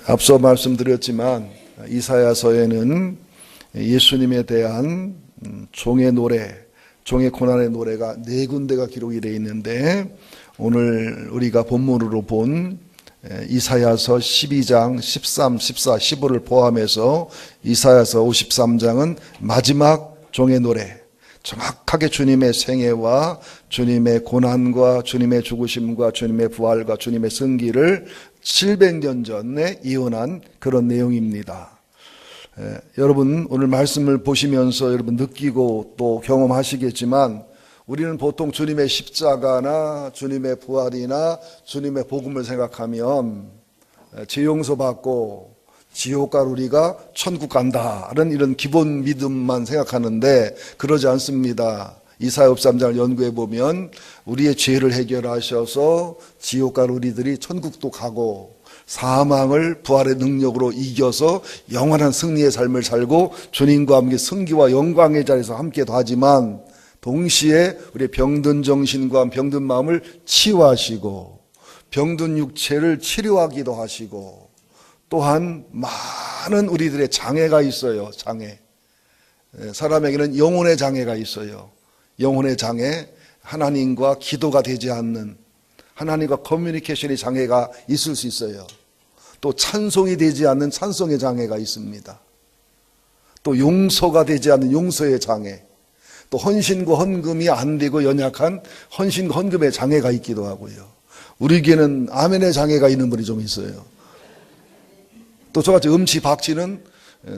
앞서 말씀드렸지만 이사야서에는 예수님에 대한 종의 노래, 종의 고난의 노래가 4군데가 기록이 되어 있는데, 오늘 우리가 본문으로 본 이사야서 12장 13, 14, 15를 포함해서 이사야서 53장은 마지막 종의 노래, 정확하게 주님의 생애와 주님의 고난과 주님의 죽으심과 주님의 부활과 주님의 승기를 700년 전에 예언한 그런 내용입니다. 여러분 오늘 말씀을 보시면서 여러분 느끼고 또 경험하시겠지만, 우리는 보통 주님의 십자가나 주님의 부활이나 주님의 복음을 생각하면 죄 용서받고 지옥 갈 우리가 천국 간다는 이런 기본 믿음만 생각하는데, 그러지 않습니다. 이사야 53장을 연구해 보면 우리의 죄를 해결하셔서 지옥 갈 우리들이 천국도 가고, 사망을 부활의 능력으로 이겨서 영원한 승리의 삶을 살고 주님과 함께 승기와 영광의 자리에서 함께도 하지만, 동시에 우리의 병든 정신과 병든 마음을 치유하시고 병든 육체를 치료하기도 하시고, 또한 많은 우리들의 장애가 있어요. 장애. 사람에게는 영혼의 장애가 있어요. 영혼의 장애, 하나님과 기도가 되지 않는, 하나님과 커뮤니케이션의 장애가 있을 수 있어요. 또 찬송이 되지 않는 찬송의 장애가 있습니다. 또 용서가 되지 않는 용서의 장애, 또 헌신과 헌금이 안 되고 연약한 헌신과 헌금의 장애가 있기도 하고요. 우리에게는 아멘의 장애가 있는 분이 좀 있어요. 또 저같이 음치 박치는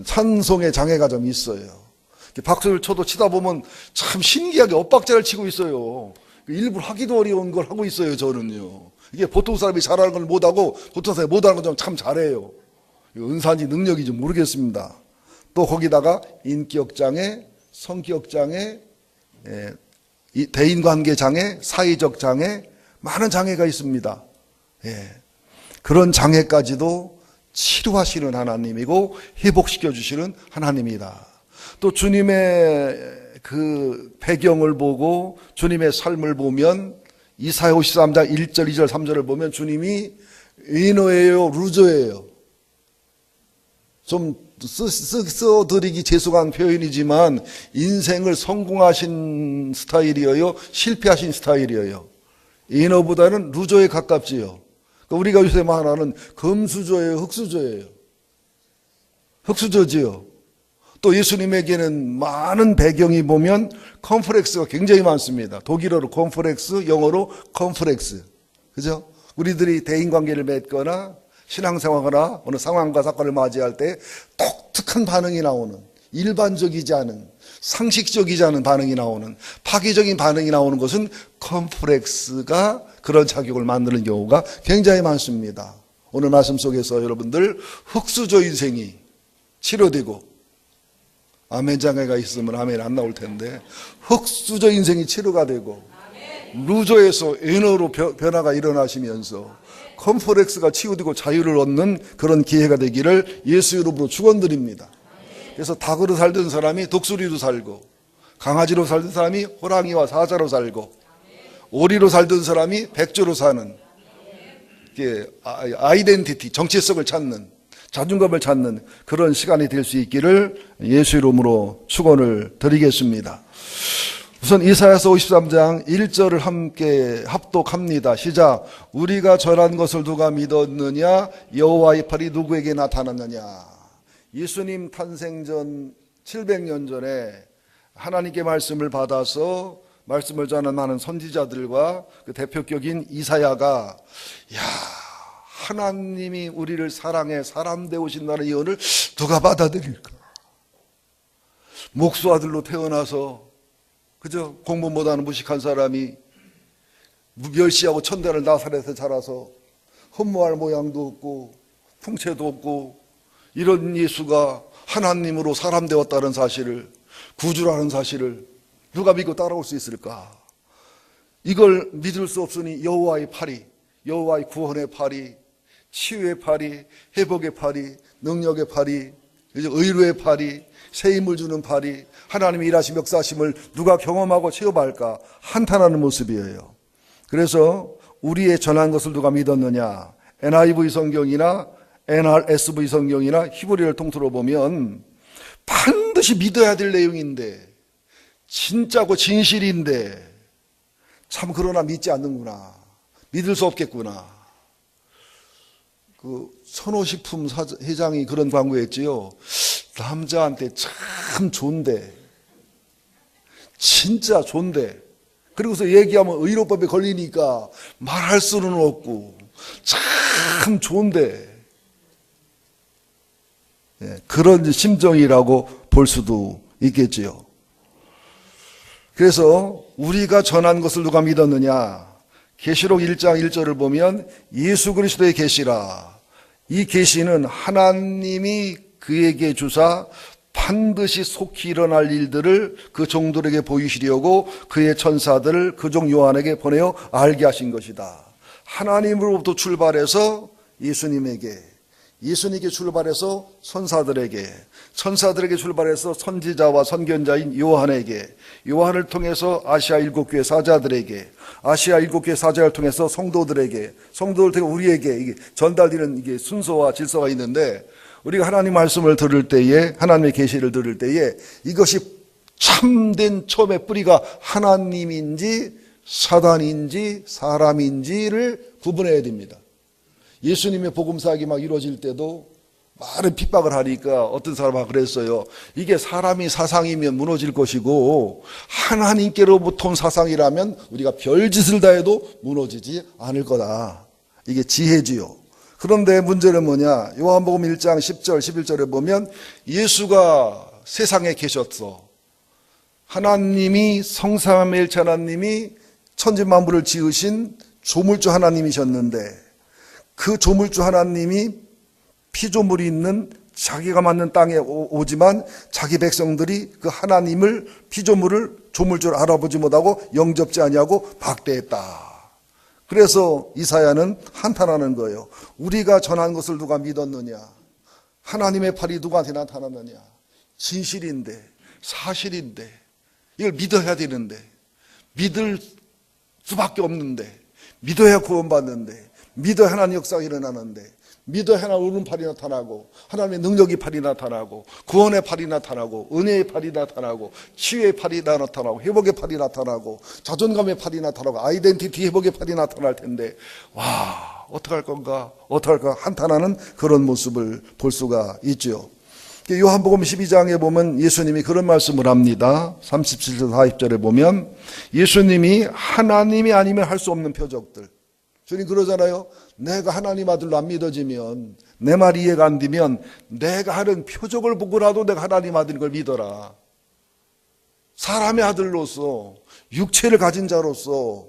찬송의 장애가 좀 있어요. 박수를 쳐도 치다 보면 참 신기하게 엇박자를 치고 있어요. 일부러 하기도 어려운 걸 하고 있어요. 저는요, 이게 보통 사람이 잘하는 걸 못하고 보통 사람이 못하는 건 참 잘해요. 은사인지 능력인지 모르겠습니다. 또 거기다가 인격장애, 성격장애, 대인관계장애, 사회적 장애, 많은 장애가 있습니다. 그런 장애까지도 치료하시는 하나님이고 회복시켜 주시는 하나님이다. 또 주님의 그 배경을 보고 주님의 삶을 보면 이사야 53장 1절, 2절, 3절을 보면 주님이 위너예요, 루저예요? 좀 써드리기 죄송한 표현이지만 인생을 성공하신 스타일이에요, 실패하신 스타일이에요? 위너보다는 루저에 가깝지요. 우리가 요새 말하는 금수저예요, 흙수저예요? 흙수저지요. 또 예수님에게는 많은 배경이 보면 컴플렉스가 굉장히 많습니다. 독일어로 컴플렉스, 영어로 컴플렉스. 그죠? 우리들이 대인관계를 맺거나 신앙생활하거나 어느 상황과 사건을 맞이할 때 독특한 반응이 나오는, 일반적이지 않은, 상식적이지 않은 반응이 나오는, 파괴적인 반응이 나오는 것은 컴플렉스가 그런 자격을 만드는 경우가 굉장히 많습니다. 오늘 말씀 속에서 여러분들 흙수저 인생이 치료되고, 아멘 장애가 있으면 아멘 안 나올 텐데, 흙수저 인생이 치료가 되고 루저에서 에너로 변화가 일어나시면서 컴플렉스가 치유되고 자유를 얻는 그런 기회가 되기를 예수 이름으로 축원드립니다. 그래서 닭으로 살던 사람이 독수리로 살고, 강아지로 살던 사람이 호랑이와 사자로 살고, 오리로 살던 사람이 백조로 사는, 아이덴티티, 정체성을 찾는, 자존감을 찾는 그런 시간이 될 수 있기를 예수 이름으로 축원을 드리겠습니다. 우선 이사야서 53장 1절을 함께 합독합니다. 시작. 우리가 전한 것을 누가 믿었느냐? 여호와의 팔이 누구에게 나타났느냐? 예수님 탄생 전 700년 전에 하나님께 말씀을 받아서 말씀을 전하는 많은 선지자들과 그 대표격인 이사야가, 하나님이 우리를 사랑해 사람 되오신다는 예언을 누가 받아들일까? 목수 아들로 태어나서, 그죠? 공부 못하는 무식한 사람이 멸시하고 천대를 나사렛에 자라서 흠모할 모양도 없고 풍채도 없고, 이런 예수가 하나님으로 사람 되었다는 사실을, 구주라는 사실을 누가 믿고 따라올 수 있을까? 이걸 믿을 수 없으니 여호와의 팔이, 여호와의 구원의 팔이, 치유의 팔이, 회복의 팔이, 능력의 팔이, 의로의 팔이, 새 힘을 주는 팔이, 하나님의 일하심 역사하심을 누가 경험하고 체험할까 한탄하는 모습이에요. 그래서 우리의 전한 것을 누가 믿었느냐? NIV 성경이나 NRSV 성경이나 히브리어를 통틀어 보면 반드시 믿어야 될 내용인데, 진짜고 진실인데 참 그러나 믿지 않는구나, 믿을 수 없겠구나. 그 선호식품 회장이 그런 광고했지요. 남자한테 참 좋은데, 진짜 좋은데, 그리고서 얘기하면 의료법에 걸리니까 말할 수는 없고 참 좋은데, 그런 심정이라고 볼 수도 있겠지요. 그래서 우리가 전한 것을 누가 믿었느냐? 계시록 1장 1절을 보면 예수 그리스도의 계시라. 이 계시는 하나님이 그에게 주사 반드시 속히 일어날 일들을 그 종들에게 보이시려고 그의 천사들을 그 종 요한에게 보내어 알게 하신 것이다. 하나님으로부터 출발해서 예수님께 출발해서 천사들에게 출발해서 선지자와 선견자인 요한에게, 요한을 통해서 아시아 7교회 사자들에게, 아시아 7교회 사자를 통해서 성도들을 통해 우리에게 이게 전달되는 이게 순서와 질서가 있는데, 우리가 하나님 말씀을 들을 때에, 하나님의 계시를 들을 때에 이것이 참된 처음의 뿌리가 하나님인지 사단인지 사람인지를 구분해야 됩니다. 예수님의 복음사역이 막 이루어질 때도 많은 핍박을 하니까 어떤 사람이 그랬어요. 이게 사람이 사상이면 무너질 것이고 하나님께로부터 온 사상이라면 우리가 별짓을 다 해도 무너지지 않을 거다. 이게 지혜지요. 그런데 문제는 뭐냐? 요한복음 1장 10절 11절에 보면 예수가 세상에 계셨어. 하나님이 성삼일체 하나님이 천지만물을 지으신 조물주 하나님이셨는데, 그 조물주 하나님이 피조물이 있는 자기가 맞는 땅에 오지만 자기 백성들이 그 하나님을, 피조물을 조물주를 알아보지 못하고 영접지 아니하고 박대했다. 그래서 이사야는 한탄하는 거예요. 우리가 전한 것을 누가 믿었느냐? 하나님의 팔이 누구한테 나타났느냐? 진실인데, 사실인데, 이걸 믿어야 되는데, 믿을 수밖에 없는데, 믿어야 구원받는데, 믿어야 하나님 역사가 일어나는데, 믿어야 하나님 오른팔이 나타나고, 하나님의 능력의 팔이 나타나고, 구원의 팔이 나타나고, 은혜의 팔이 나타나고, 치유의 팔이 나타나고, 회복의 팔이 나타나고, 자존감의 팔이 나타나고, 아이덴티티 회복의 팔이 나타날 텐데, 와, 어떡할 건가, 한탄하는 그런 모습을 볼 수가 있죠. 요한복음 12장에 보면 예수님이 그런 말씀을 합니다. 37절 40절에 보면 예수님이 하나님이 아니면 할 수 없는 표적들, 주님 그러잖아요. 내가 하나님 아들로 안 믿어지면, 내 말이 이해가 안 되면 내가 하는 표적을 보고라도 내가 하나님 아들인 걸 믿어라. 사람의 아들로서, 육체를 가진 자로서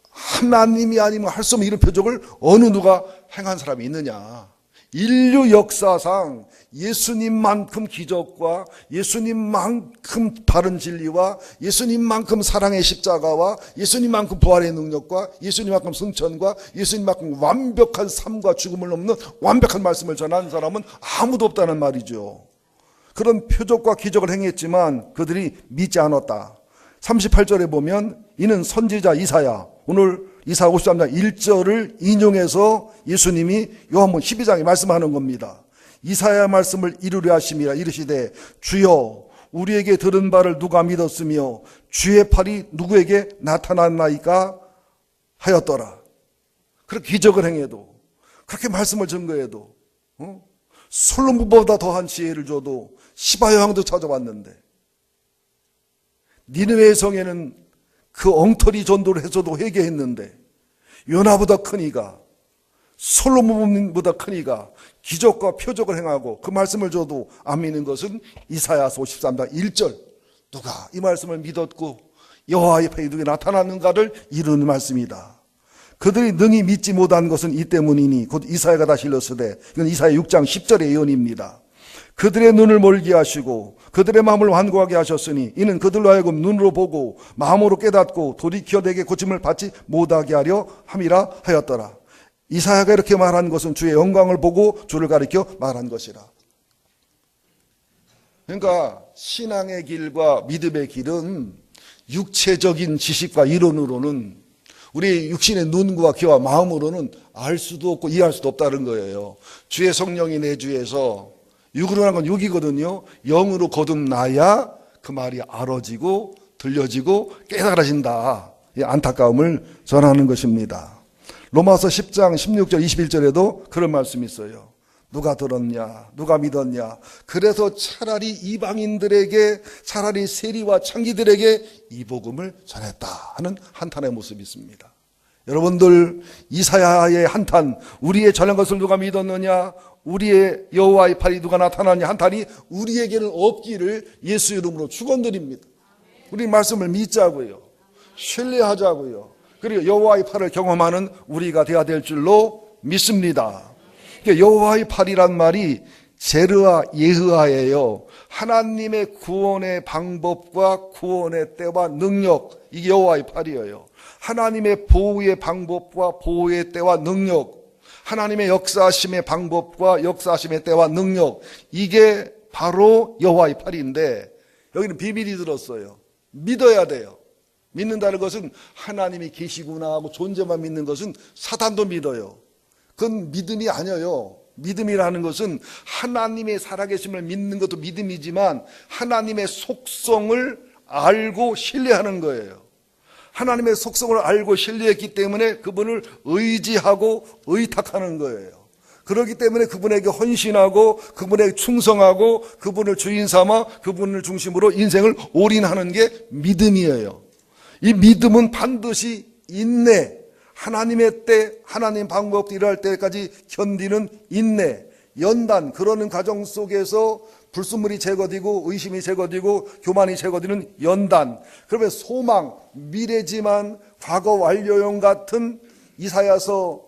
하나님이 아니면 할 수 없는 이런 표적을 어느 누가 행한 사람이 있느냐. 인류 역사상 예수님만큼 기적과 예수님만큼 바른 진리와 예수님만큼 사랑의 십자가와 예수님만큼 부활의 능력과 예수님만큼 승천과 예수님만큼 완벽한 삶과 죽음을 넘는 완벽한 말씀을 전하는 사람은 아무도 없다는 말이죠. 그런 표적과 기적을 행했지만 그들이 믿지 않았다. 38절에 보면 이는 선지자 이사야, 오늘 이사야 53장 1절을 인용해서 예수님이 요한복음 12장에 말씀하는 겁니다. 이사야 말씀을 이루려 하심이라. 이르시되 주여 우리에게 들은 바를 누가 믿었으며 주의 팔이 누구에게 나타났나이까 하였더라. 그렇게 기적을 행해도, 그렇게 말씀을 증거해도, 솔로몬보다 더한 지혜를 줘도 시바 여왕도 찾아왔는데, 니느웨 성에는 그 엉터리 전도를 해서도 회개했는데, 요나보다 큰 이가, 솔로몬보다 큰 이가 기적과 표적을 행하고 그 말씀을 줘도 안 믿는 것은 이사야서 53장 1절, 누가 이 말씀을 믿었고 여호와의 팔이 누구에게 나타났는가를 이루는 말씀이다. 그들이 능히 믿지 못한 것은 이 때문이니 곧 이사야가 다시 일렀으되, 이건 이사야 6장 10절의 예언입니다. 그들의 눈을 멀게 하시고 그들의 마음을 완고하게 하셨으니 이는 그들로 하여금 눈으로 보고 마음으로 깨닫고 돌이켜 내게 고침을 받지 못하게 하려 함이라 하였더라. 이사야가 이렇게 말한 것은 주의 영광을 보고 주를 가리켜 말한 것이라. 그러니까 신앙의 길과 믿음의 길은 육체적인 지식과 이론으로는, 우리 육신의 눈과 귀와 마음으로는 알 수도 없고 이해할 수도 없다는 거예요. 주의 성령이 내 주에서, 육으로 하는 건 육이거든요. 영으로 거듭나야 그 말이 알아지고 들려지고 깨달아진다. 이 안타까움을 전하는 것입니다. 로마서 10장 16절 21절에도 그런 말씀이 있어요. 누가 들었냐, 누가 믿었냐. 그래서 차라리 이방인들에게, 차라리 세리와 창기들에게 이 복음을 전했다 하는 한탄의 모습이 있습니다. 여러분들, 이사야의 한탄, 우리의 전한 것을 누가 믿었느냐, 우리의 여호와의 팔이 누가 나타나냐 한탄이 우리에게는 없기를 예수 이름으로 축원드립니다. 우리 말씀을 믿자고요, 신뢰하자고요. 그리고 여호와의 팔을 경험하는 우리가 되어야 될 줄로 믿습니다. 여호와의 팔이란 말이 제르아 예흐아예요. 하나님의 구원의 방법과 구원의 때와 능력, 이게 여호와의 팔이에요. 하나님의 보호의 방법과 보호의 때와 능력, 하나님의 역사하심의 방법과 역사하심의 때와 능력, 이게 바로 여호와의 팔인데 여기는 비밀이 들었어요. 믿어야 돼요. 믿는다는 것은 하나님이 계시구나 하고 존재만 믿는 것은 사단도 믿어요. 그건 믿음이 아니에요. 믿음이라는 것은 하나님의 살아계심을 믿는 것도 믿음이지만 하나님의 속성을 알고 신뢰하는 거예요. 하나님의 속성을 알고 신뢰했기 때문에 그분을 의지하고 의탁하는 거예요. 그렇기 때문에 그분에게 헌신하고 그분에게 충성하고 그분을 주인 삼아 그분을 중심으로 인생을 올인하는 게 믿음이에요. 이 믿음은 반드시 인내, 하나님의 때, 하나님 방법 일할 때까지 견디는 인내, 연단, 그러는 과정 속에서 불순물이 제거되고 의심이 제거되고 교만이 제거되는 연단, 그러면 소망, 미래지만 과거 완료형 같은 이사야서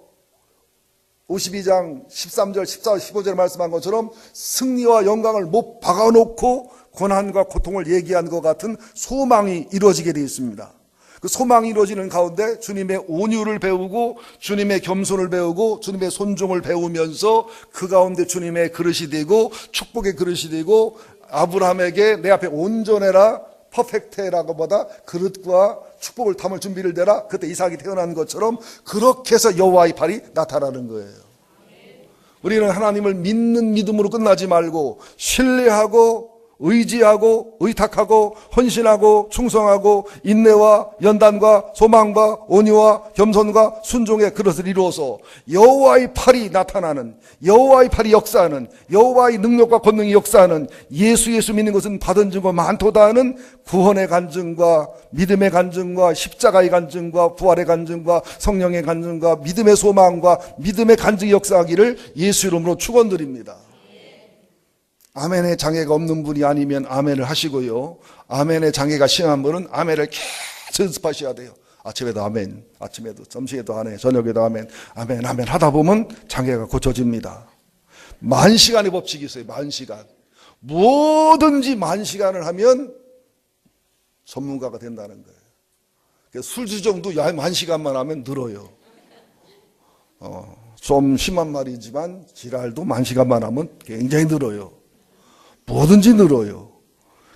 52장 13절, 14절, 15절에 말씀한 것처럼 승리와 영광을 못 박아놓고 고난과 고통을 얘기한 것 같은 소망이 이루어지게 되어 있습니다. 그 소망이 이루어지는 가운데 주님의 온유를 배우고 주님의 겸손을 배우고 주님의 손종을 배우면서 그 가운데 주님의 그릇이 되고 축복의 그릇이 되고 아브라함에게 내 앞에 온전해라, 퍼펙트라고 보다 그릇과 축복을 담을 준비를 되라, 그때 이삭이 태어난 것처럼 그렇게 해서 여호와의 팔이 나타나는 거예요. 우리는 하나님을 믿는 믿음으로 끝나지 말고 신뢰하고 의지하고 의탁하고 헌신하고 충성하고 인내와 연단과 소망과 온유와 겸손과 순종의 그릇을 이루어서 여호와의 팔이 나타나는, 여호와의 팔이 역사하는, 여호와의 능력과 권능이 역사하는, 예수 믿는 것은 받은 증거 많도다 하는 구원의 간증과 믿음의 간증과 십자가의 간증과 부활의 간증과 성령의 간증과 믿음의 소망과 믿음의 간증이 역사하기를 예수 이름으로 축원드립니다. 아멘의 장애가 없는 분이 아니면 아멘을 하시고요, 아멘의 장애가 심한 분은 아멘을 계속 연습하셔야 돼요. 아침에도 아멘, 아침에도 점심에도 아멘, 저녁에도 아멘, 아멘, 아멘 하다 보면 장애가 고쳐집니다. 만시간의 법칙이 있어요. 만시간. 뭐든지 만시간을 하면 전문가가 된다는 거예요. 술 주정도 만시간만 하면 늘어요. 좀 심한 말이지만 지랄도 만시간만 하면 굉장히 늘어요. 뭐든지 늘어요.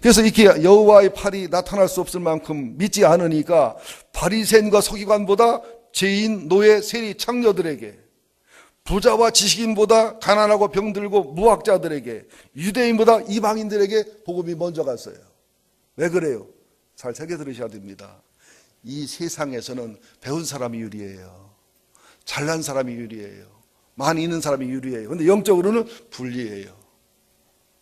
그래서 이렇게 여호와의 팔이 나타날 수 없을 만큼 믿지 않으니까 바리새인과 서기관보다 죄인, 노예, 세리, 창녀들에게, 부자와 지식인보다 가난하고 병들고 무학자들에게, 유대인보다 이방인들에게 복음이 먼저 갔어요. 왜 그래요? 잘 새겨 들으셔야 됩니다. 이 세상에서는 배운 사람이 유리해요. 잘난 사람이 유리해요. 많이 있는 사람이 유리해요. 그런데 영적으로는 불리해요.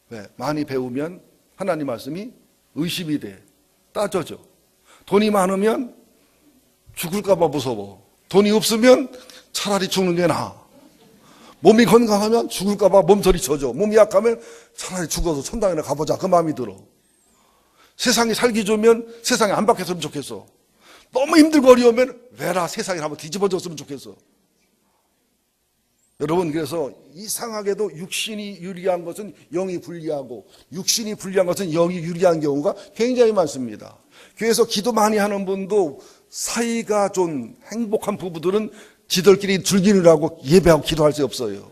네, 많이 배우면 하나님 말씀이 의심이 돼. 따져져. 돈이 많으면 죽을까 봐 무서워. 돈이 없으면 차라리 죽는 게 나아. 몸이 건강하면 죽을까 봐 몸서리 쳐져. 몸이 약하면 차라리 죽어서 천당이나 가보자, 그 마음이 들어. 세상이 살기 좋으면 세상에 안 박혔으면 좋겠어. 너무 힘들고 어려우면 왜라 세상에 한번 뒤집어졌으면 좋겠어. 여러분, 그래서 이상하게도 육신이 유리한 것은 영이 불리하고 육신이 불리한 것은 영이 유리한 경우가 굉장히 많습니다. 교회에서 기도 많이 하는 분도 사이가 좀 행복한 부부들은 지들끼리 즐기느라고 예배하고 기도할 수 없어요.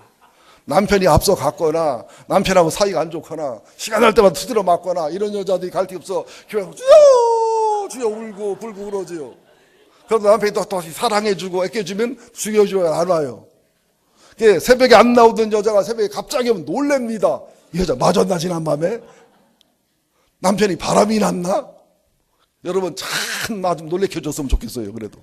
남편이 앞서 갔거나 남편하고 사이가 안 좋거나 시간 날 때마다 두드려 맞거나 이런 여자들이 갈 데 없어 교회 가서 주여 주여 울고 불고 그러지요. 그래도 남편이 또 사랑해주고 애껴주면 죽여줘야 안 와요. 새벽에 안 나오던 여자가 새벽에 갑자기 오면 놀랍니다. 이 여자 맞았나 지난밤에? 남편이 바람이 났나? 여러분 참 나 좀 놀래켜줬으면 좋겠어요. 그래도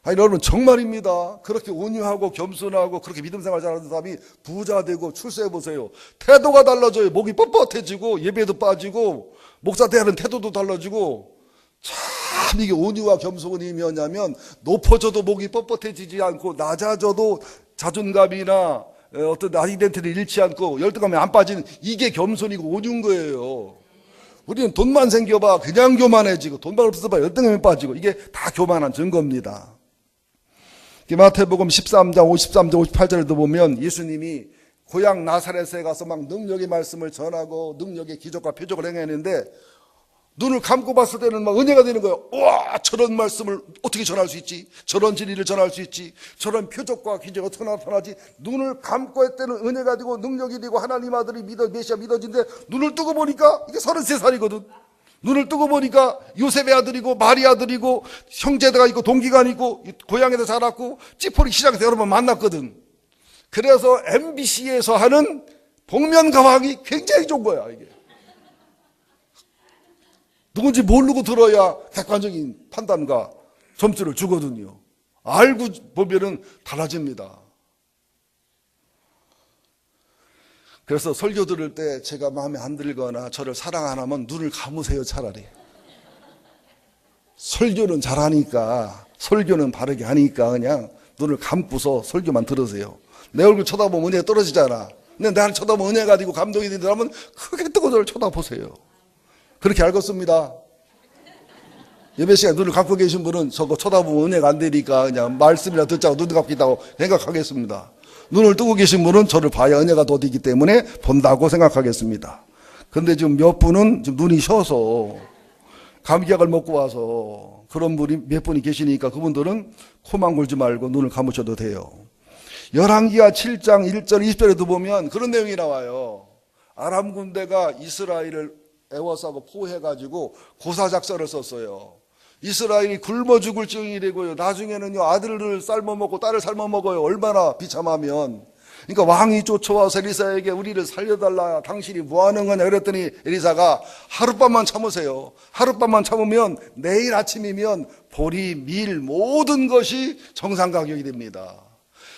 아니 여러분 정말입니다. 그렇게 온유하고 겸손하고 그렇게 믿음 생활 잘하는 사람이 부자 되고 출세해 보세요. 태도가 달라져요. 목이 뻣뻣해지고 예배도 빠지고 목사 대하는 태도도 달라지고. 참 이게 온유와 겸손이 뭐냐면 높아져도 목이 뻣뻣해지지 않고 낮아져도 자존감이나 어떤 아이덴티티를 잃지 않고 열등감이 안 빠지는 이게 겸손이고 온유인 거예요. 우리는 돈만 생겨봐 그냥 교만해지고 돈만 없어봐 열등감이 빠지고 이게 다 교만한 증거입니다. 마태복음 13장 53절 58절에도 보면 예수님이 고향 나사렛에 가서 막 능력의 말씀을 전하고 능력의 기적과 표적을 행했는데 눈을 감고 봤을 때는 막 은혜가 되는 거예요. 와, 저런 말씀을 어떻게 전할 수 있지? 저런 진리를 전할 수 있지? 저런 표적과 기적이 어떻게 나타나지? 눈을 감고 할 때는 은혜가 되고 능력이 되고 하나님 아들이 메시아 믿어진데 눈을 뜨고 보니까 이게 33살이거든. 눈을 뜨고 보니까 요셉의 아들이고 마리 아들이고 형제가 있고 동기가 있고 고향에서 자랐고 찌포리 시장에서 여러 번 만났거든. 그래서 MBC에서 하는 복면가왕이 굉장히 좋은 거야 이게. 누군지 모르고 들어야 객관적인 판단과 점수를 주거든요. 알고 보면은 달라집니다. 그래서 설교 들을 때 제가 마음에 안 들거나 저를 사랑 안 하면 눈을 감으세요 차라리. 설교는 잘하니까 설교는 바르게 하니까 그냥 눈을 감고서 설교만 들으세요. 내 얼굴 쳐다보면 은혜가 떨어지잖아. 근데 나를 쳐다보면 은혜가 되고 감동이 된다면 크게 뜨고 저를 쳐다보세요. 그렇게 알겠습니다. 예배 시간에 눈을 감고 계신 분은 저거 쳐다보면 은혜가 안 되니까 그냥 말씀이나 듣자고 눈을 감고 있다고 생각하겠습니다. 눈을 뜨고 계신 분은 저를 봐야 은혜가 더디기 때문에 본다고 생각하겠습니다. 그런데 지금 몇 분은 지금 눈이 쉬어서 감기약을 먹고 와서 그런 분이 몇 분이 계시니까 그분들은 코만 골지 말고 눈을 감으셔도 돼요. 열왕기하 7장 1절 20절에도 보면 그런 내용이 나와요. 아람 군대가 이스라엘을 애워싸고 포해가지고 고사작전을 썼어요. 이스라엘이 굶어 죽을 지경이 되고요. 나중에는요 아들을 삶아먹고 딸을 삶아먹어요. 얼마나 비참하면. 그러니까 왕이 쫓아와서 엘리사에게 우리를 살려달라. 당신이 뭐하는 거냐 그랬더니 엘리사가 하룻밤만 참으세요. 하룻밤만 참으면 내일 아침이면 보리, 밀 모든 것이 정상 가격이 됩니다.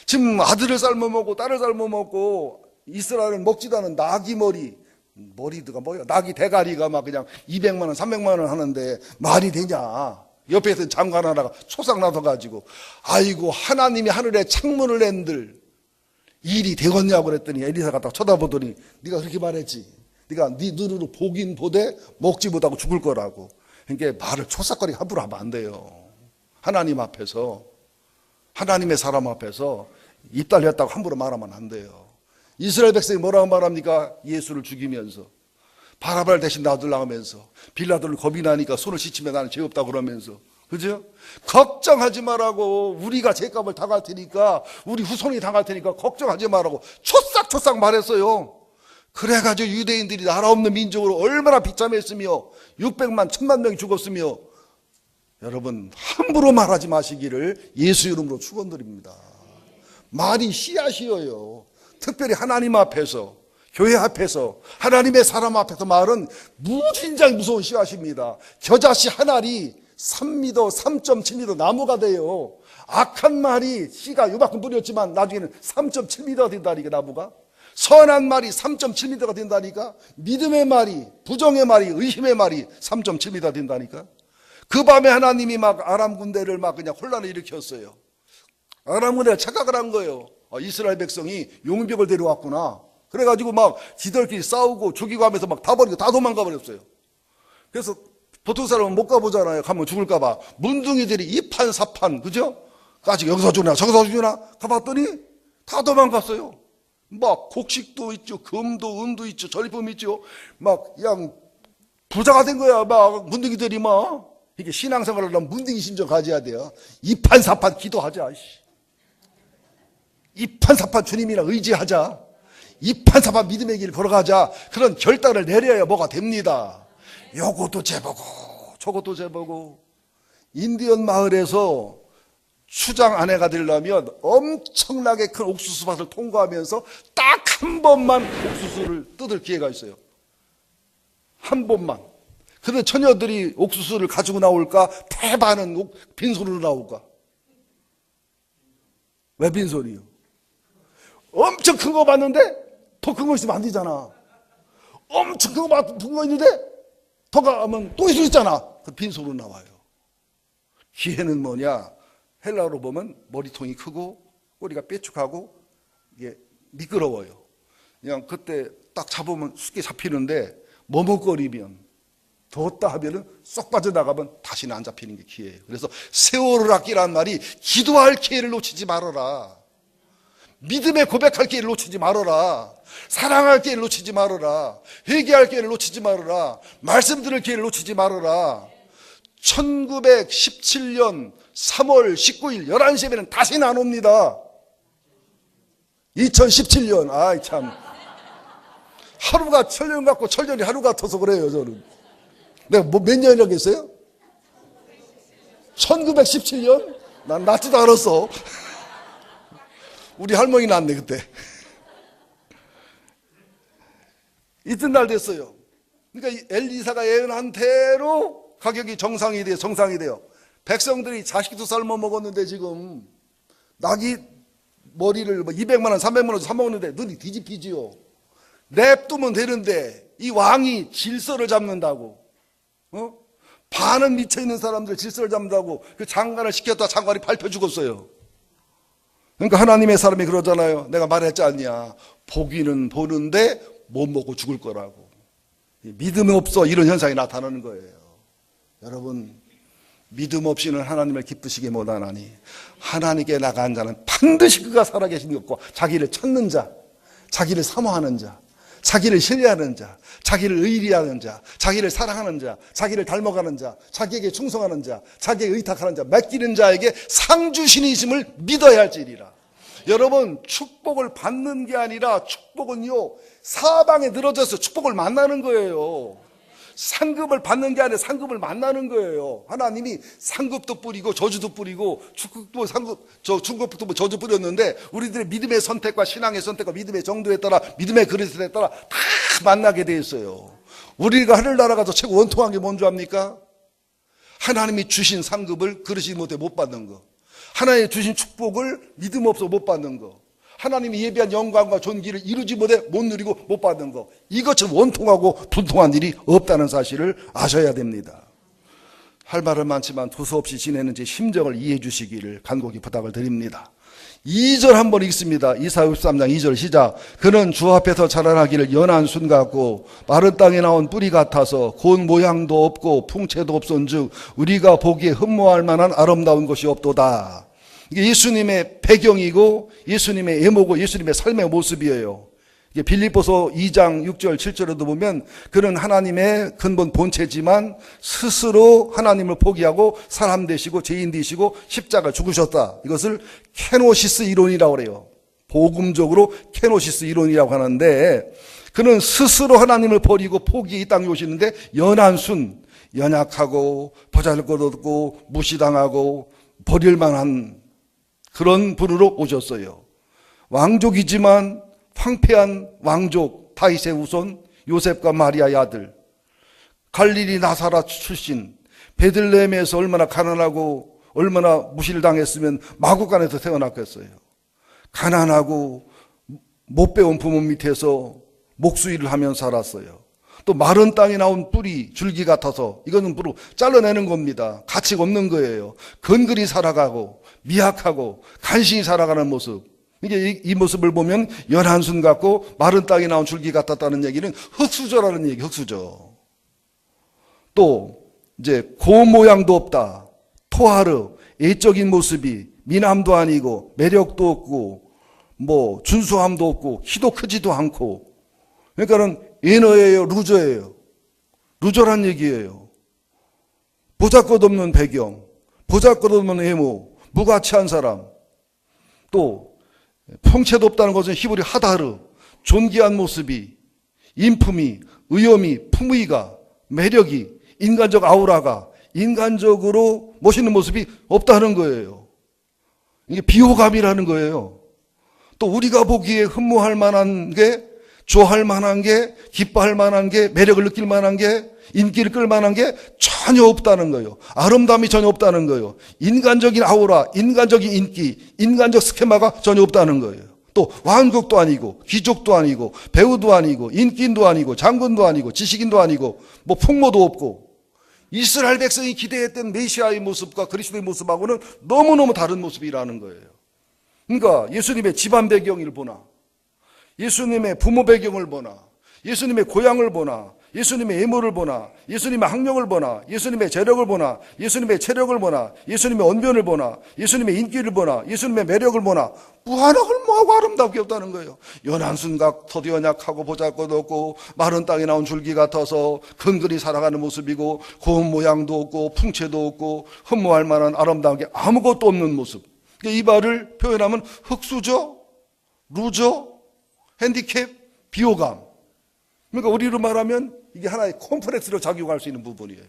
지금 아들을 삶아먹고 딸을 삶아먹고 이스라엘은 먹지도 않은 나귀 머리가 뭐야? 나귀 대가리가 막 그냥 200만 원, 300만 원 하는데 말이 되냐? 옆에서 장관 하나가 초상 나서가지고 아이고 하나님이 하늘에 창문을 낸들 일이 되겠냐고 그랬더니 엘리사가 딱 쳐다보더니 네가 그렇게 말했지. 네가 네 눈으로 보긴 보되 먹지 못하고 죽을 거라고. 그러니까 말을 초삭거리 함부로 하면 안 돼요. 하나님 앞에서 하나님의 사람 앞에서 입 달렸다고 함부로 말하면 안 돼요. 이스라엘 백성이 뭐라고 말합니까? 예수를 죽이면서 바라발 대신 놔두려면서 빌라도를 겁이 나니까 손을 씻으면 나는 죄 없다고 그러면서 그죠? 걱정하지 말라고 우리가 죄값을 당할 테니까 우리 후손이 당할 테니까 걱정하지 말라고 초싹초싹 말했어요. 그래가지고 유대인들이 나라 없는 민족으로 얼마나 비참했으며 600만 1000만 명이 죽었으며 여러분 함부로 말하지 마시기를 예수 이름으로 축원드립니다. 말이 씨앗이에요. 특별히 하나님 앞에서 교회 앞에서 하나님의 사람 앞에서 말은 무진장 무서운 씨앗입니다. 겨자씨 한 알이 3m 3.7m 나무가 돼요. 악한 말이 씨가 요만큼 뿌렸지만 나중에는 3.7m가 된다니까 나무가. 선한 말이 3.7m가 된다니까. 믿음의 말이 부정의 말이 의심의 말이 3.7m 된다니까. 그 밤에 하나님이 막 아람 군대를 막 그냥 혼란을 일으켰어요. 아람 군대가 착각을 한 거예요. 이스라엘 백성이 용병을 데려왔구나. 그래가지고 막 지들끼리 싸우고 죽이고 하면서 막 다 버리고 다 도망가 버렸어요. 그래서 보통 사람은 못 가보잖아요. 가면 죽을까봐. 문둥이들이 이판사판, 그죠? 까지 여기서 죽나 저기서 죽나 가봤더니 다 도망갔어요. 막 곡식도 있죠. 금도 은도 있죠. 전리품 있죠. 막 그냥 부자가 된 거야. 막 문둥이들이 막. 이게 신앙생활을 하려면 문둥이 심정 가져야 돼요. 이판사판 기도하자. 이판사판 주님이랑 의지하자. 이판사판 믿음의 길 걸어가자. 그런 결단을 내려야 뭐가 됩니다. 요것도 재보고 저것도 재보고. 인디언 마을에서 추장 아내가 되려면 엄청나게 큰 옥수수밭을 통과하면서 딱 한 번만 옥수수를 뜯을 기회가 있어요. 한 번만. 그런데 처녀들이 옥수수를 가지고 나올까? 대반은 빈손으로 나올까? 왜 빈손이요? 엄청 큰 거 봤는데 더 큰 거 있으면 안 되잖아. 엄청 큰 거 있는데 더 가면 또 있을 수 있잖아. 빈손으로 나와요. 기회는 뭐냐? 헬라어로 보면 머리통이 크고 꼬리가 뾰족하고 이게 미끄러워요. 그냥 그때 딱 잡으면 쉽게 잡히는데 머뭇거리면 더 하면은 쏙 빠져나가면 다시는 안 잡히는 게 기회예요. 그래서 세월을 아끼라는 말이 기도할 기회를 놓치지 말아라. 믿음의 고백할 기회를 놓치지 말아라. 사랑할 기회를 놓치지 말아라. 회개할 기회를 놓치지 말아라. 말씀 들을 기회를 놓치지 말아라. 1917년 3월 19일 11시에는 다시는 안 옵니다. 2017년 아이 참 하루가 철년 같고 철년이 하루 같아서 그래요. 저는 내가 뭐 몇 년이라고 했어요? 1917년? 난 낳지도 않았어. 우리 할머니 낳았네 그때. 이튿날 됐어요. 그러니까 엘리사가 예언한 대로 가격이 정상이 돼요. 백성들이 자식도 삶아 먹었는데 지금 낙이 머리를 200만 원, 300만 원 사먹는데 눈이 뒤집히지요. 냅두면 되는데 이 왕이 질서를 잡는다고, 반은 미쳐있는 사람들 질서를 잡는다고 그 장관을 시켰다 장관이 밟혀 죽었어요. 그러니까 하나님의 사람이 그러잖아요. 내가 말했지 않냐. 보기는 보는데 못 먹고 죽을 거라고. 믿음이 없어 이런 현상이 나타나는 거예요. 여러분, 믿음 없이는 하나님을 기쁘시게 못하나니 하나님께 나간 자는 반드시 그가 살아계신 것과 자기를 찾는 자, 자기를 사모하는 자, 자기를 신뢰하는 자, 자기를 의리하는 자, 자기를 사랑하는 자, 자기를 닮아가는 자, 자기에게 충성하는 자, 자기에게 의탁하는 자, 맡기는 자에게 상 주신이심을 믿어야 할지니라. 여러분, 축복을 받는 게 아니라 축복은요 사방에 늘어져서 축복을 만나는 거예요. 상급을 받는 게 아니라 상급을 만나는 거예요. 하나님이 상급도 뿌리고 저주도 뿌리고 중급도 저주 뿌렸는데 우리들의 믿음의 선택과 신앙의 선택과 믿음의 정도에 따라 믿음의 그릇에 따라 다 만나게 돼 있어요. 우리가 하늘나라 가서 최고 원통한 게 뭔지 압니까? 하나님이 주신 상급을 그릇이 못해 못 받는 거, 하나님이 주신 축복을 믿음 없어 못 받는 거, 하나님이 예비한 영광과 존귀를 이루지 못해 못 누리고 못 받는 거, 이것처럼 원통하고 분통한 일이 없다는 사실을 아셔야 됩니다. 할 말은 많지만 두서없이 지내는 제 심정을 이해해 주시기를 간곡히 부탁을 드립니다. 2절 한번 읽습니다. 이사야 63장 2절 시작. 그는 주 앞에서 자라나기를 연한 순 같고 마른 땅에 나온 뿌리 같아서 고운 모양도 없고 풍채도 없은즉 우리가 보기에 흠모할 만한 아름다운 것이 없도다. 이게 예수님의 배경이고 예수님의 예모고 예수님의 삶의 모습이에요. 이게 빌립보서 2장 6절 7절에도 보면 그는 하나님의 근본 본체지만 스스로 하나님을 포기하고 사람 되시고 죄인 되시고 십자가 죽으셨다. 이것을 케노시스 이론이라고 그래요. 복음적으로 케노시스 이론이라고 하는데, 그는 스스로 하나님을 버리고 포기 이 땅에 오시는데 연한순, 연약하고 보잘것없고 무시당하고 버릴만한 그런 분으로 오셨어요. 왕족이지만 황폐한 왕족 다윗의 후손 요셉과 마리아의 아들, 갈릴리 나사렛 출신, 베들레헴에서 얼마나 가난하고 얼마나 무시를 당했으면 마구간에서 태어났겠어요. 가난하고 못 배운 부모 밑에서 목수일을 하면서 살았어요. 또 마른 땅에 나온 뿌리, 줄기 같아서 이거는 부로 잘라내는 겁니다. 가치가 없는 거예요. 근근히 살아가고 미약하고 간신히 살아가는 모습. 이게 이 모습을 보면 연한순 같고 마른 땅에 나온 줄기 같았다는 얘기는 흙수저라는 얘기, 흙수저. 또 이제 고운 모양도 없다. 토하르, 애적인 모습이 미남도 아니고 매력도 없고 뭐 준수함도 없고 키도 크지도 않고, 그러니까는 위너예요, 루저예요. 루저란 얘기예요. 보잘것없는 배경, 보잘것없는 외모, 무가치한 사람. 또 평채도 없다는 것은 히브리 하다르, 존귀한 모습이, 인품이, 의엄이, 품위가, 매력이, 인간적 아우라가, 인간적으로 멋있는 모습이 없다는 거예요. 이게 비호감이라는 거예요. 또 우리가 보기에 흠모할 만한 게, 좋아할 만한 게, 기뻐할 만한 게, 매력을 느낄 만한 게, 인기를 끌 만한 게 전혀 없다는 거예요. 아름다움이 전혀 없다는 거예요. 인간적인 아우라, 인간적인 인기, 인간적 스케마가 전혀 없다는 거예요. 또 왕족도 아니고, 귀족도 아니고, 배우도 아니고, 인기인도 아니고, 장군도 아니고, 지식인도 아니고, 뭐 풍모도 없고, 이스라엘 백성이 기대했던 메시아의 모습과 그리스도의 모습하고는 너무너무 다른 모습이라는 거예요. 그러니까 예수님의 집안 배경을 보나, 예수님의 부모 배경을 보나, 예수님의 고향을 보나, 예수님의 외모를 보나, 예수님의 학력을 보나, 예수님의 재력을 보나, 예수님의 체력을 보나, 예수님의 언변을 보나, 예수님의 인기를 보나, 예수님의 매력을 보나, 무한하걸 뭐하고 아름답게 없다는 거예요. 연한 순각 더디 연약하고 보잘것없고 마른 땅에 나온 줄기 같아서 근근히 살아가는 모습이고, 고운 모양도 없고 풍채도 없고 흠모할 만한 아름다운 게 아무것도 없는 모습. 이 말을 표현하면 흑수저, 루저, 핸디캡, 비호감. 그러니까 우리로 말하면 이게 하나의 콤플렉스로 작용할 수 있는 부분이에요.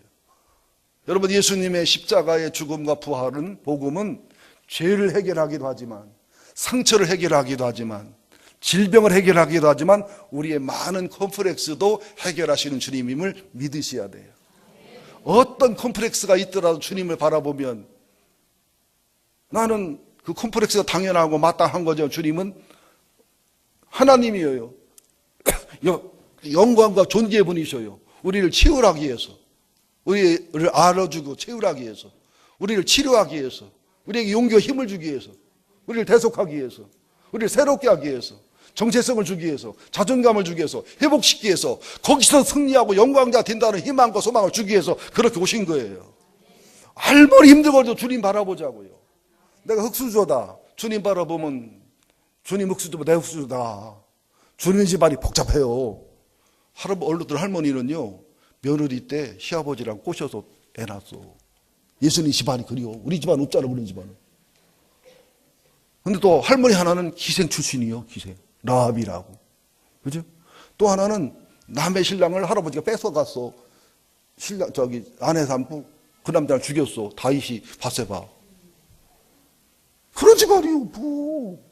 여러분, 예수님의 십자가의 죽음과 부활은, 복음은 죄를 해결하기도 하지만, 상처를 해결하기도 하지만, 질병을 해결하기도 하지만, 우리의 많은 콤플렉스도 해결하시는 주님임을 믿으셔야 돼요. 어떤 콤플렉스가 있더라도 주님을 바라보면 나는 그 콤플렉스가 당연하고 마땅한 거죠. 주님은 하나님이에요. 영광과 존귀의 분이셔요. 우리를 치유하기 위해서, 우리를 알아주고 채우라기 위해서, 우리를 치료하기 위해서, 우리에게 용기와 힘을 주기 위해서, 우리를 대속하기 위해서, 우리를 새롭게 하기 위해서, 정체성을 주기 위해서, 자존감을 주기 위해서, 회복시키기 위해서, 거기서 승리하고 영광자 된다는 희망과 소망을 주기 위해서 그렇게 오신 거예요. 아무리 힘들어도 주님 바라보자고요. 내가 흑수저다. 주님 바라보면 주님 흑수저보다 내 흑수저다. 주님 집안이 복잡해요. 어른들 할머니는요, 며느리 때 시아버지랑 꼬셔서 애 낳았어. 예수님 집안이 그리워. 우리 집안 없잖아, 우리 집안은. 근데 또 할머니 하나는 기생 출신이요, 기생. 라합이라고. 그죠? 또 하나는 남의 신랑을 할아버지가 뺏어갔어. 아내 삼고 그 남자를 죽였어. 다윗이 바세바. 그런 집안이요, 뭐.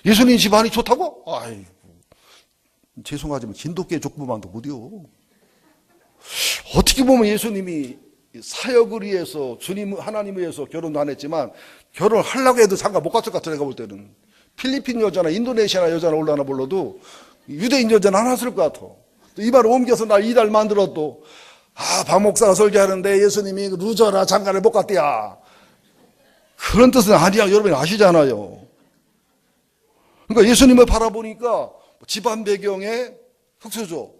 예수님 집안이 좋다고? 아이고. 죄송하지만 진돗개 족보만도 못이요. 어떻게 보면 예수님이 사역을 위해서, 주님 하나님을 위해서 결혼도 안 했지만 결혼을 하려고 해도 장가 못 갔을 것 같아. 내가 볼 때는 필리핀 여자나 인도네시아 여자나 올라나 불러도 유대인 여자는 안 왔을 것 같아. 또 이 말을 옮겨서 나 이달 만들어도 박 목사가 설교하는데 예수님이 루저라 장가를 못 갔대야. 그런 뜻은 아니야. 여러분이 아시잖아요. 그러니까 예수님을 바라보니까 집안 배경에 흑수저,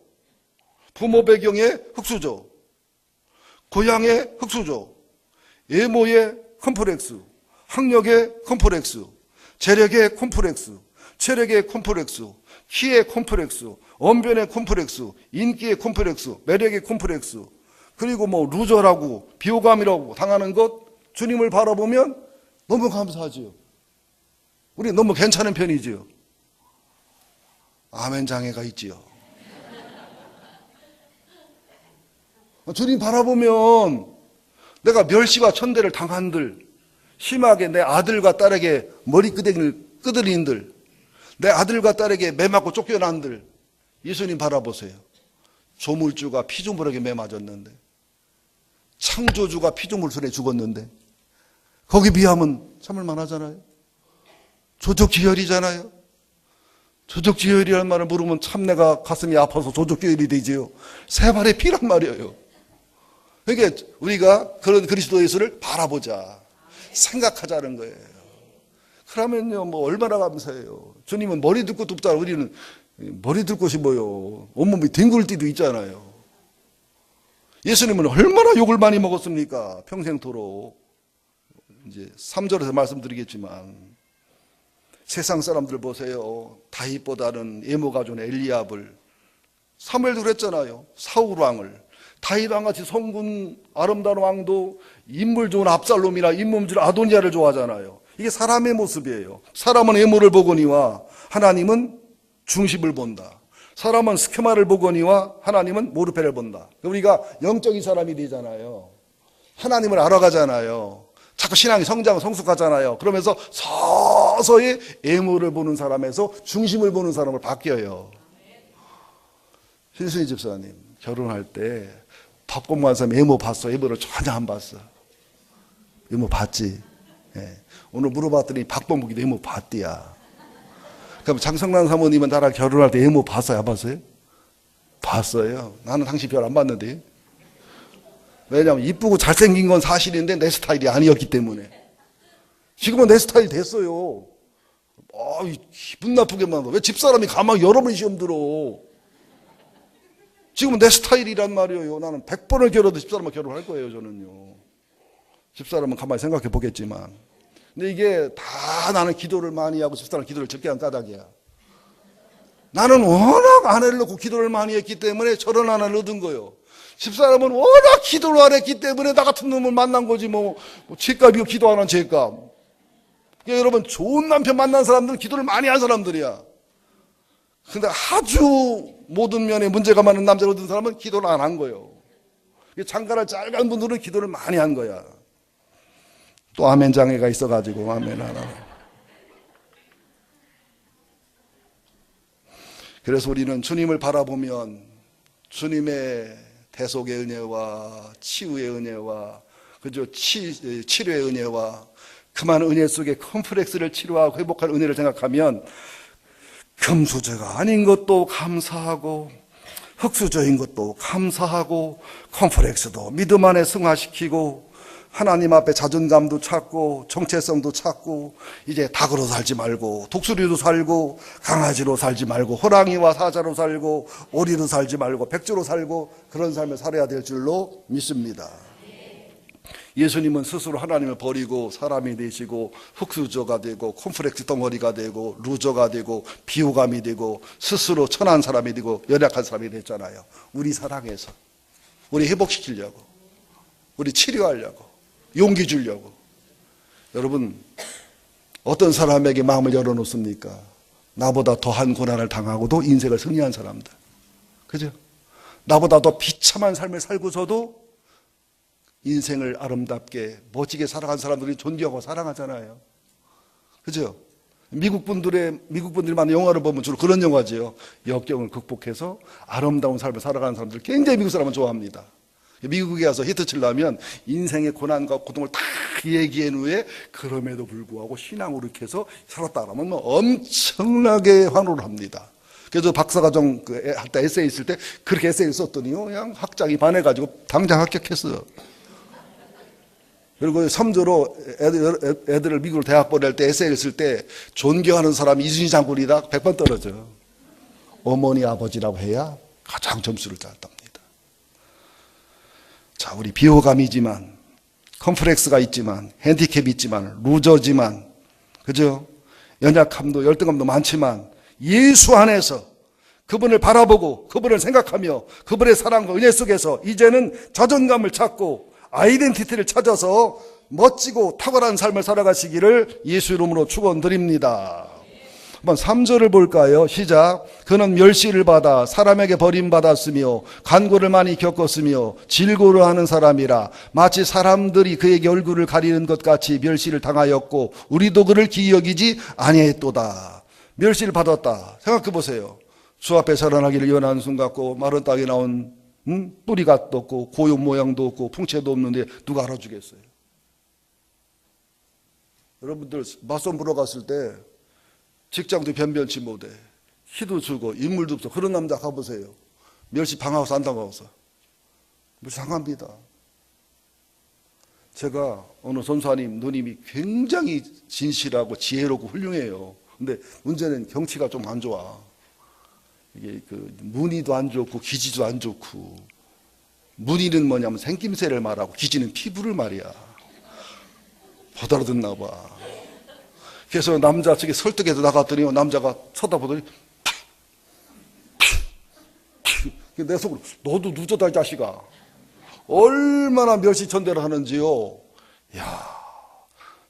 부모 배경에 흑수저, 고향의 흑수저, 외모의 컴플렉스, 학력의 컴플렉스, 재력의 컴플렉스, 체력의 컴플렉스, 키의 컴플렉스, 언변의 컴플렉스, 인기의 컴플렉스, 매력의 컴플렉스, 그리고 뭐 루저라고 비호감이라고 당하는 것, 주님을 바라보면 너무 감사하지요. 우리 너무 괜찮은 편이지요. 아멘 장애가 있지요. 주님 바라보면 내가 멸시와 천대를 당한들, 심하게 내 아들과 딸에게 머리끄댕이를 끄드린들, 내 아들과 딸에게 매 맞고 쫓겨난들, 예수님 바라보세요. 조물주가 피조물에게 매 맞았는데, 창조주가 피조물 손에 죽었는데, 거기 비하면 참을만 하잖아요. 조족지혈이잖아요. 조족지혈이라는 말을 물으면 참 내가 가슴이 아파서 조족지혈이 되지요. 세 발의 피란 말이에요. 그러니까 우리가 그런 그리스도 예수를 바라보자, 생각하자는 거예요. 그러면요, 뭐 얼마나 감사해요. 주님은 머리 들 곳도 없잖아요. 우리는 머리 들 곳이 뭐요? 온몸이 뒹굴 때도 있잖아요. 예수님은 얼마나 욕을 많이 먹었습니까? 평생토록. 이제 3절에서 말씀드리겠지만, 세상 사람들 보세요. 다윗보다는 외모가 좋은 엘리압을, 사무엘도 그랬잖아요. 사울 왕을. 다윗 왕같이 성군 아름다운 왕도 인물 좋은 압살롬이나 잇몸 좋은 아도니아를 좋아하잖아요. 이게 사람의 모습이에요. 사람은 외모를 보거니와 하나님은 중심을 본다. 사람은 스케마를 보거니와 하나님은 모르페를 본다. 우리가 영적인 사람이 되잖아요. 하나님을 알아가잖아요. 자꾸 신앙이 성숙하잖아요. 그러면서 서서히 애모를 보는 사람에서 중심을 보는 사람을 바뀌어요. 신순희 집사님 결혼할 때 법 공부한 사람 애모 봤어? 애모를 전혀 안 봤어. 애모 봤지? 예. 오늘 물어봤더니 박범욱이도 애모 봤디야. 그럼 장성란 사모님은 나랑 결혼할 때 애모 봤어요? 안 봤어요? 봤어요. 나는 당신 별 안 봤는데. 왜냐하면 이쁘고 잘생긴 건 사실인데 내 스타일이 아니었기 때문에. 지금은 내 스타일 됐어요. 기분 나쁘게만 왜 집사람이 가만히 여러 번 시험 들어. 지금은 내 스타일이란 말이에요. 나는 100번을 결혼해도 집사람과 결혼할 거예요. 저는요. 집사람은 가만히 생각해 보겠지만. 근데 이게 다 나는 기도를 많이 하고 집사람 기도를 적게 한 까닭이야. 나는 워낙 아내를 놓고 기도를 많이 했기 때문에 저런 아내를 얻은 거예요. 집사람은 워낙 기도를 안 했기 때문에 나 같은 놈을 만난 거지 죄값이고 기도 안 한 죄값. 그러니까 여러분 좋은 남편 만난 사람들은 기도를 많이 한 사람들이야. 근데 아주 모든 면에 문제가 많은 남자를 얻은 사람은 기도를 안 한 거예요. 장가를 잘 간 분들은 기도를 많이 한 거야. 또 아멘 장애가 있어가지고 아멘 하나. 그래서 우리는 주님을 바라보면 주님의 대속의 은혜와 치유의 은혜와 치료의 은혜와 그 많은 은혜 속에 컴플렉스를 치료하고 회복할 은혜를 생각하면 금수저가 아닌 것도 감사하고 흙수저인 것도 감사하고 컴플렉스도 믿음 안에 승화시키고 하나님 앞에 자존감도 찾고 정체성도 찾고 이제 닭으로 살지 말고 독수리로 살고 강아지로 살지 말고 호랑이와 사자로 살고 오리로 살지 말고 백조로 살고 그런 삶을 살아야 될 줄로 믿습니다. 예수님은 스스로 하나님을 버리고 사람이 되시고 흙수저가 되고 콤플렉스 덩어리가 되고 루저가 되고 비호감이 되고 스스로 천한 사람이 되고 연약한 사람이 됐잖아요. 우리 사랑해서 우리 회복시키려고 우리 치료하려고 용기 주려고. 여러분 어떤 사람에게 마음을 열어놓습니까? 나보다 더한 고난을 당하고도 인생을 승리한 사람들. 그죠? 나보다 더 비참한 삶을 살고서도 인생을 아름답게 멋지게 살아간 사람들이 존경하고 사랑하잖아요. 그죠? 미국 분들이 많은 영화를 보면 주로 그런 영화지요. 역경을 극복해서 아름다운 삶을 살아가는 사람들 굉장히 미국 사람은 좋아합니다. 미국에 가서 히트 치려면 인생의 고난과 고통을 다 얘기한 후에 그럼에도 불구하고 신앙으로 이렇게 해서 살았다 그러면 엄청나게 환호를 합니다. 그래서 박사과정 할 때 에세이 쓸 때 그렇게 에세이를 썼더니요, 그냥 학장이 반해가지고 당장 합격했어요. 그리고 3조로 애들을 미국으로 대학 보낼 때 에세이를 쓸 때 존경하는 사람이 이순신 장군이다 100번 떨어져. 어머니 아버지라고 해야 가장 점수를 잘 땁니다. 자, 우리 비호감이지만 컴플렉스가 있지만 핸디캡이 있지만 루저지만 그죠? 연약함도 열등감도 많지만 예수 안에서 그분을 바라보고 그분을 생각하며 그분의 사랑과 은혜 속에서 이제는 자존감을 찾고 아이덴티티를 찾아서 멋지고 탁월한 삶을 살아가시기를 예수 이름으로 축원드립니다. 한번 3절을 볼까요? 시작. 그는 멸시를 받아 사람에게 버림받았으며 간고를 많이 겪었으며 질고를 하는 사람이라 마치 사람들이 그에게 얼굴을 가리는 것 같이 멸시를 당하였고 우리도 그를 기이 여기지 아니했도다. 멸시를 받았다. 생각해 보세요. 주 앞에 살아나기를 연한 순 같고 마른 땅에 나온 뿌리가 없고 고용 모양도 없고 풍채도 없는데 누가 알아주겠어요? 여러분들 맞선 보러 갔을 때 직장도 변변치 못해. 키도 주고 인물도 없어. 그런 남자 가보세요. 멸시 당하고 산다고 하고서. 상합니다. 제가 어느 전사님 누님이 굉장히 진실하고 지혜롭고 훌륭해요. 근데 문제는 경치가 좀 안 좋아. 이게 무늬도 안 좋고 기지도 안 좋고. 무늬는 뭐냐면 생김새를 말하고 기지는 피부를 말이야. 못 알아듣나 봐. 그래서 남자 측에 설득해서 나갔더니 남자가 쳐다보더니 내 속으로 너도 늦었다 이 자식아. 얼마나 멸시천대를 하는지요. 야,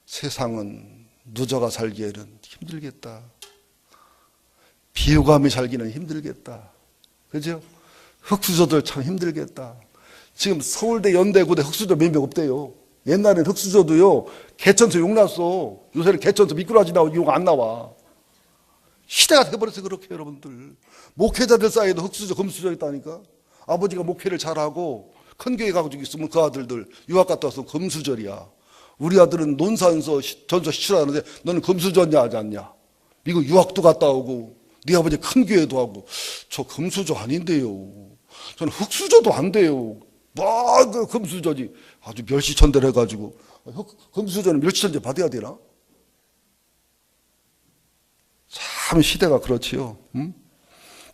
세상은 누저가 살기에는 힘들겠다. 비호감이 살기는 힘들겠다. 그죠? 흙수저들 참 힘들겠다. 지금 서울대 연대고대 흙수저 몇 명 없대요. 옛날엔 흙수저도요, 개천서 욕 났어. 요새는 개천서 미꾸라지 나오고 욕 안 나와. 시대가 돼버려서 그렇게 여러분들. 목회자들 사이에도 흙수저, 금수저 있다니까. 아버지가 목회를 잘하고 큰 교회 가고 있으면 그 아들들 유학 갔다 와서 금수저이야. 우리 아들은 논산서 전서 시출하는데 너는 금수저냐 하지 않냐. 미국 유학도 갔다 오고 네 아버지 큰 교회도 하고. 저 금수저 아닌데요. 저는 흙수저도 안 돼요. 그 금수저지. 아주 멸시천대를 해가지고. 금수저는 멸시천대 받아야 되나? 참 시대가 그렇지요.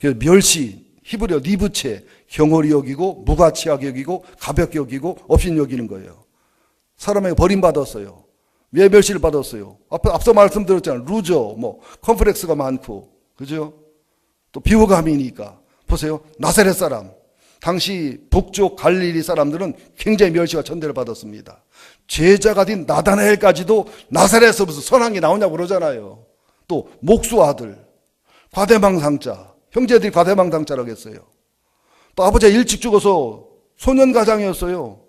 그래서 멸시, 히브리어 니브체, 경홀히 여기고 무가치하게 여기고 가볍게 여기고 없인 여기는 거예요. 사람에게 버림받았어요. 왜 멸시를 받았어요? 앞서 말씀드렸잖아요. 루저, 컴플렉스가 많고, 그죠? 또 비호감이니까. 보세요. 나사렛 사람. 당시 북쪽 갈릴리 사람들은 굉장히 멸시와 천대를 받았습니다. 제자가 된 나다나엘까지도 나사렛에서부터 선한 게 나오냐고 그러잖아요. 또 목수 아들, 과대망상자, 형제들이 과대망상자라고 했어요. 또 아버지가 일찍 죽어서 소년가장이었어요.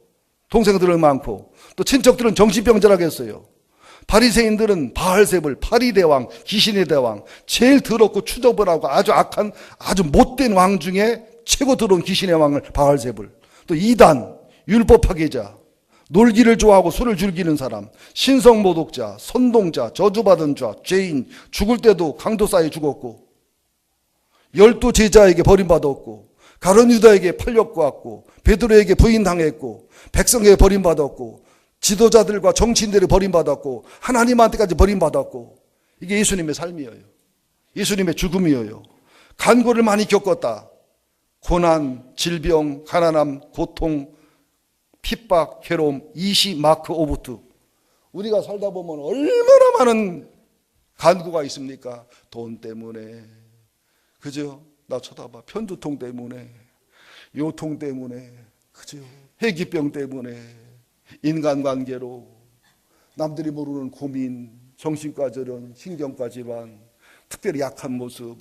동생들은 많고, 또 친척들은 정신병자라고 했어요. 바리새인들은 바알세불, 파리대왕, 귀신의 대왕, 제일 더럽고 추저분하고 아주 악한 아주 못된 왕 중에 최고 더러운 귀신의 왕을 바알세불. 또 이단, 율법 파괴자, 놀기를 좋아하고 술을 즐기는 사람, 신성모독자, 선동자, 저주받은 자, 죄인, 죽을 때도 강도 사이에 죽었고, 12 제자에게 버림받았고, 가룟 유다에게 팔려왔고, 베드로에게 부인당했고, 백성에게 버림받았고, 지도자들과 정치인들이 버림받았고, 하나님한테까지 버림받았고, 이게 예수님의 삶이에요. 예수님의 죽음이에요. 간고를 많이 겪었다. 고난, 질병, 가난함, 고통, 핍박, 괴로움, 이시, 마크, 오부트. 우리가 살다 보면 얼마나 많은 간구가 있습니까? 돈 때문에, 그죠? 나 쳐다봐. 편두통 때문에, 요통 때문에, 그죠? 해기병 때문에, 인간관계로, 남들이 모르는 고민, 정신과 저런, 신경과 질환, 특별히 약한 모습,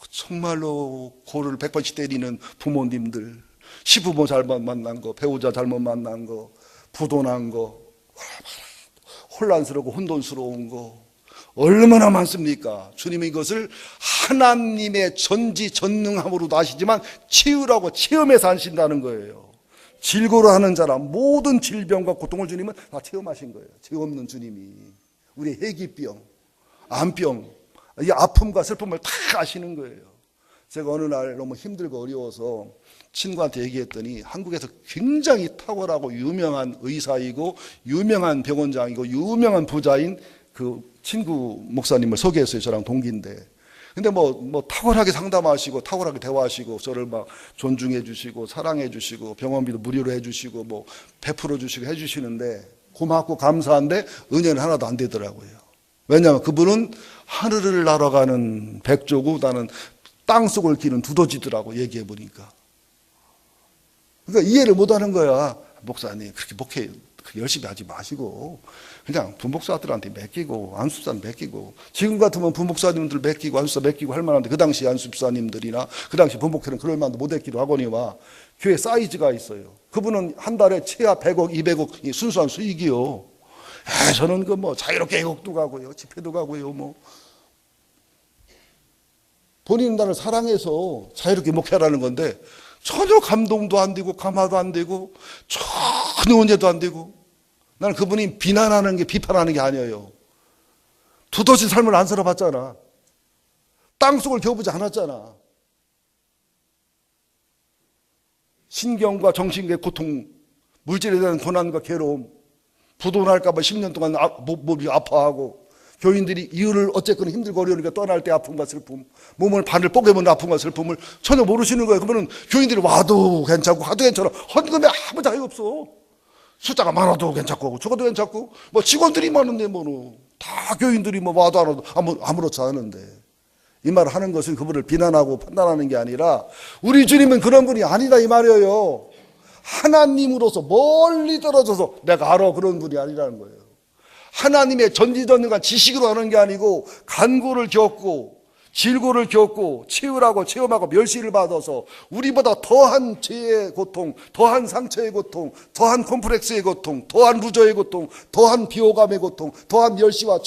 정말로 고를 100번씩 때리는 부모님들, 시부모 잘못 만난 거, 배우자 잘못 만난 거, 부도난 거, 혼란스럽고 혼돈스러운 거 얼마나 많습니까? 주님이 이것을 하나님의 전지전능함으로도 아시지만 치유라고 체험해서 하신다는 거예요. 질고로 하는 자라 모든 질병과 고통을 주님은 다 체험하신 거예요. 죄 없는 주님이. 우리 해기병, 암병, 이 아픔과 슬픔을 다 아시는 거예요. 제가 어느 날 너무 힘들고 어려워서 친구한테 얘기했더니 한국에서 굉장히 탁월하고 유명한 의사이고 유명한 병원장이고 유명한 부자인 그 친구 목사님을 소개했어요. 저랑 동기인데. 근데 탁월하게 상담하시고 탁월하게 대화하시고 저를 막 존중해 주시고 사랑해 주시고 병원비도 무료로 해 주시고 베풀어 주시고 해 주시는데 고맙고 감사한데 은혜는 하나도 안 되더라고요. 왜냐하면 그분은 하늘을 날아가는 백조고 나는 땅속을 기는 두더지더라고 얘기해 보니까. 그러니까 이해를 못하는 거야. 목사님 그렇게 목회 열심히 하지 마시고 그냥 부목사들한테 맡기고 안수사님 맡기고 지금 같으면 부목사님들 맡기고 안수사 맡기고 할 만한데 그 당시 안수사님들이나 그 당시 부목회는 그럴 만도 못했기도 하거니와 교회 사이즈가 있어요. 그분은 한 달에 최하 100억 200억 순수한 수익이요. 저는 자유롭게 애국도 가고요 집회도 가고요 본인은 나를 사랑해서 자유롭게 목회하라는 건데 전혀 감동도 안 되고 감화도 안 되고 전혀 은혜도 안 되고 나는 그분이 비난하는 게 비판하는 게 아니에요. 두더지 삶을 안 살아봤잖아. 땅속을 겨우보지 않았잖아. 신경과 정신의 고통, 물질에 대한 고난과 괴로움, 부도날까 봐 10년 동안 몸이 아파하고 교인들이 이유를 어쨌거나 힘들고 어려우니까 떠날 때 아픔과 슬픔, 몸을 반을 뽀개면 아픔과 슬픔을 전혀 모르시는 거예요. 그러면 교인들이 와도 괜찮고 가도 괜찮아. 헌금에 아무 자유 없어. 숫자가 많아도 괜찮고 적어도 괜찮고 직원들이 많은데 다 교인들이 와도 안 와도 아무렇지 않은데 이 말을 하는 것은 그분을 비난하고 판단하는 게 아니라 우리 주님은 그런 분이 아니다 이 말이에요. 하나님으로서 멀리 떨어져서 내가 알아 그런 분이 아니라는 거예요. 하나님의 전지전능한 지식으로 하는 게 아니고 간구를 겪고 질고를 겪고 치유라고 체험하고 멸시를 받아서 우리보다 더한 죄의 고통, 더한 상처의 고통, 더한 콤플렉스의 고통, 더한 루저의 고통, 더한 비호감의 고통, 더한 멸시와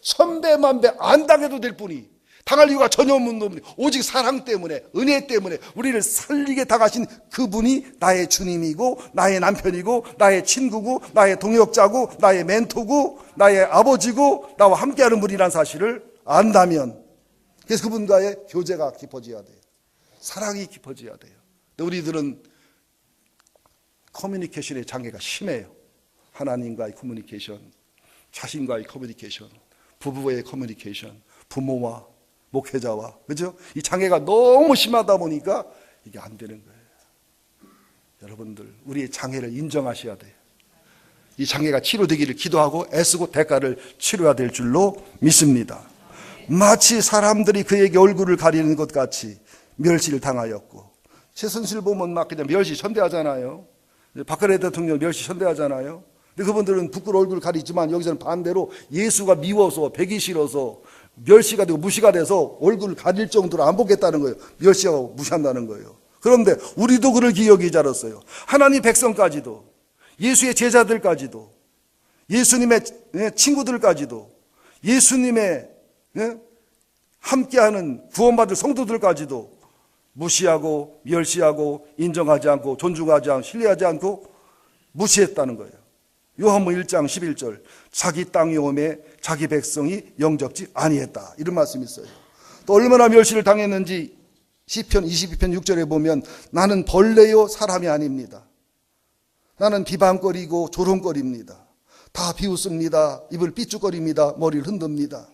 천배만배 안 당해도 될 뿐이, 당할 이유가 전혀 없는 분이, 오직 사랑 때문에, 은혜 때문에 우리를 살리게 당하신 그분이 나의 주님이고, 나의 남편이고, 나의 친구고, 나의 동역자고, 나의 멘토고, 나의 아버지고, 나와 함께하는 분이라는 사실을 안다면, 그래서 그분과의 교제가 깊어져야 돼요. 사랑이 깊어져야 돼요. 근데 우리들은 커뮤니케이션의 장애가 심해요. 하나님과의 커뮤니케이션, 자신과의 커뮤니케이션, 부부의 커뮤니케이션, 부모와 목회자와, 그죠? 이 장애가 너무 심하다 보니까 이게 안 되는 거예요. 여러분들, 우리의 장애를 인정하셔야 돼요. 이 장애가 치료되기를 기도하고 애쓰고 대가를 치러야 될 줄로 믿습니다. 마치 사람들이 그에게 얼굴을 가리는 것 같이 멸시를 당하였고, 최순실 보면 막 그냥 멸시 선대하잖아요. 박근혜 대통령 멸시 선대하잖아요. 근데 그분들은 부끄러워 얼굴을 가리지만 여기서는 반대로 예수가 미워서, 배기 싫어서 멸시가 되고 무시가 돼서 얼굴을 가릴 정도로 안 보겠다는 거예요. 멸시하고 무시한다는 거예요. 그런데 우리도 그를 기억이 자랐어요. 하나님 백성까지도, 예수의 제자들까지도, 예수님의 친구들까지도, 예수님의 함께하는 구원받을 성도들까지도 무시하고 멸시하고 인정하지 않고 존중하지 않고 신뢰하지 않고 무시했다는 거예요. 요한복음 1장 11절, 자기 땅이 오매 자기 백성이 영접지 아니했다, 이런 말씀이 있어요. 또 얼마나 멸시를 당했는지 시편 22편 6절에 보면, 나는 벌레요 사람이 아닙니다. 나는 비방거리고 조롱거립니다. 다 비웃습니다. 입을 삐죽거립니다. 머리를 흔듭니다.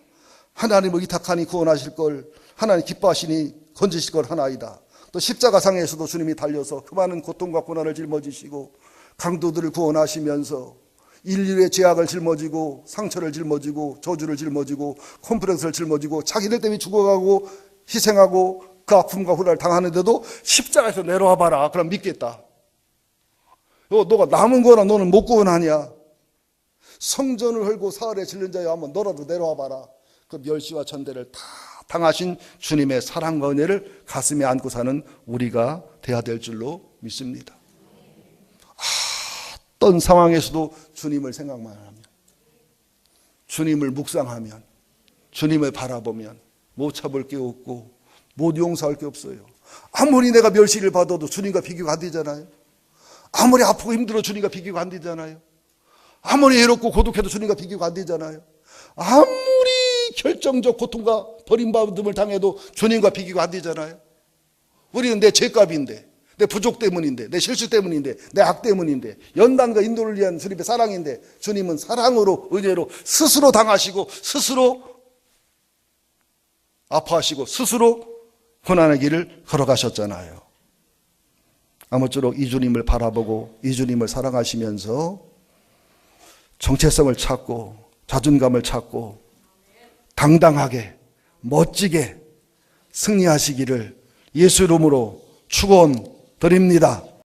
하나님을 의탁하니 구원하실 걸, 하나님 기뻐하시니 건지실 걸 하나이다. 또 십자가상에서도 주님이 달려서 그 많은 고통과 고난을 짊어지시고 강도들을 구원하시면서 인류의 죄악을 짊어지고 상처를 짊어지고 저주를 жил머지고 콤플렉스를 짊어지고 자기들 때문에 죽어가고 희생하고 그 아픔과 후라를 당하는데도 십자가에서 내려와 봐라, 그럼 믿겠다. 너가 남은 거나 너는 못 구원하냐? 성전을 헐고 사흘에 질른 자여 한번 너라도 내려와 봐라. 그 멸시와 천대를 다 당하신 주님의 사랑과 은혜를 가슴에 안고 사는 우리가 돼야 될 줄로 믿습니다. 어떤 상황에서도 주님을 생각만 하면, 주님을 묵상하면, 주님을 바라보면 못 참을 게 없고 못 용서할 게 없어요. 아무리 내가 멸시를 받아도 주님과 비교가 안 되잖아요. 아무리 아프고 힘들어 주님과 비교가 안 되잖아요. 아무리 외롭고 고독해도 주님과 비교가 안 되잖아요. 아무리 결정적 고통과 버림받음을 당해도 주님과 비교가 안 되잖아요. 우리는 내 죄값인데, 내 부족 때문인데, 내 실수 때문인데, 내 악 때문인데, 연단과 인도를 위한 주님의 사랑인데, 주님은 사랑으로, 은혜로 스스로 당하시고 스스로 아파하시고 스스로 고난의 길을 걸어가셨잖아요. 아무쪼록 이 주님을 바라보고 이 주님을 사랑하시면서 정체성을 찾고 자존감을 찾고 당당하게 멋지게 승리하시기를 예수 이름으로 축원드립니다.